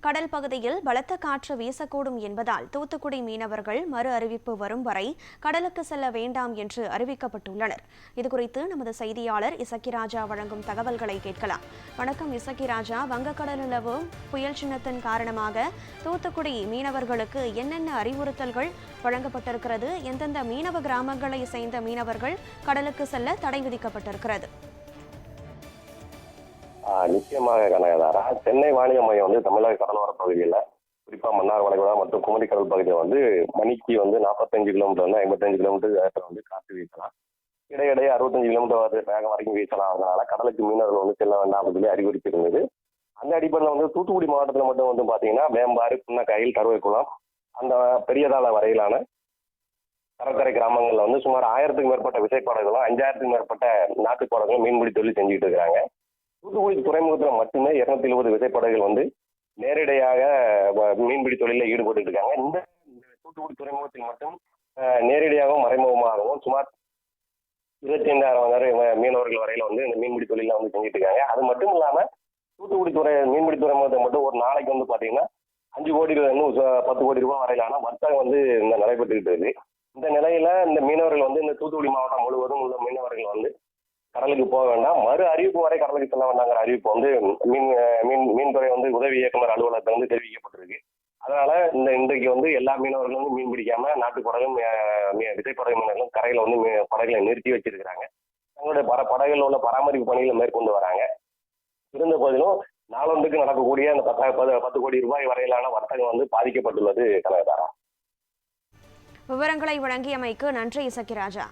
கடல் பகுதியில் பலத்த காற்று வீசக்கூடும் என்பதால் தூத்துக்குடி மீனவர்கள் மறு அறிவிப்பு வரும் வரை கடலுக்கு செல்ல வேண்டாம் என்று அறிவிக்கப்பட்டுள்ளனர். இதுகுறித்து நமது செய்தியாளர் இசக்கிராஜா வழங்கும் தகவல்களை கேட்கலாம். வணக்கம் இசக்கிராஜா. வங்கக்கடல் நிலவும் புயல் சின்னத்தின் காரணமாக தூத்துக்குடி மீனவர்களுக்கு என்னென்ன அறிவுறுத்தல்கள் வழங்கப்பட்டிருக்கிறது? எந்தெந்த மீனவ கிராமங்களை சேர்ந்த மீனவர்கள் கடலுக்கு செல்ல தடை விதிக்கப்பட்டிருக்கிறது? நிச்சயமாக கனகதாரா, சென்னை வானிலை மையம் தமிழக கடலோர பகுதியில் குறிப்பா மன்னார் வளைகுடா மற்றும் குமரி கடல் பகுதியில் மணிக்கு 45 கிலோமீட்டர் 55 கிலோமீட்டர் வேகத்தில் காற்று வீசலாம். இடையிடையே 65 கிலோமீட்டர் வேகம் வரைக்கும் வீசலாம். அதனால கடலுக்கு மீனவர்கள் செல்ல வேண்டாம் அப்படின்னு சொல்லி அறிவுறுத்தியிருந்தது. அந்த அடிப்படையில் தூத்துக்குடி மாவட்டத்தில் மட்டும் பாத்தீங்கன்னா வேம்பாறு, புன்னக்காயில், கருவைக்குளம், அந்த பெரியதாள வரையிலான கடற்கரை கிராமங்கள்ல சுமார் 1000க்கும் மேற்பட்ட விசைப்படகுகளும் 5000க்கும் மேற்பட்ட நாட்டுப்படகுகளும் மீன்பிடி தொழில் செஞ்சுக்கிட்டு இருக்கிறாங்க. தூத்துக்குடி துறைமுகத்தில் மட்டுமே 270 விசைப்படகுகள் நேரடியாக மீன்பிடி தொழிலில் ஈடுபட்டு இருக்காங்க. இந்த தூத்துக்குடி துறைமுகத்தில் மட்டும் நேரடியாகவும் மறைமுகமாகவும் சுமார் 25,000 மீனவர்கள் வரையில இந்த மீன்பிடி தொழில செஞ்சுட்டு இருக்காங்க. அது மட்டும் இல்லாம தூத்துக்குடி மீன்பிடி துறைமுகத்தை மட்டும் ஒரு நாளைக்கு பாத்தீங்கன்னா 5 கோடி 10 கோடி ரூபாய் வரையிலான வர்த்தகம் நடைபெற்றுக்கிட்டு இருக்கு. இந்த நிலையில இந்த மீனவர்கள் இந்த தூத்துக்குடி மாவட்டம் முழுவதும் உள்ள மீனவர்கள் கடலுக்கு போக வேண்டாம், மறு அறிவிப்பு வரை கடலுக்கு செல்ல வேண்டாங்கிற அறிவிப்பு மீன்துறை உதவி இயக்குனர் அலுவலகத்தில் தெரிவிக்கப்பட்டிருக்கு. அதனால இன்றைக்கு எல்லா மீனவர்களும் மீன் பிடிக்காம நாட்டுப்படகும் விசைப்படகு மீனவர்களும் கரையில படகுகளை நிறுத்தி வச்சிருக்கிறாங்க. தங்களுடைய படகுகளில் உள்ள பராமரிப்பு பணிகளை மேற்கொண்டு வராங்க. இருந்த போதிலும் நாளொன்றுக்கு நடக்கக்கூடிய அந்த 10 கோடி ரூபாய் வரையிலான வர்த்தகம் பாதிக்கப்பட்டுள்ளது கனகதாரா. விவரங்களை வழங்கியமைக்கு நன்றி இசக்கிராஜா.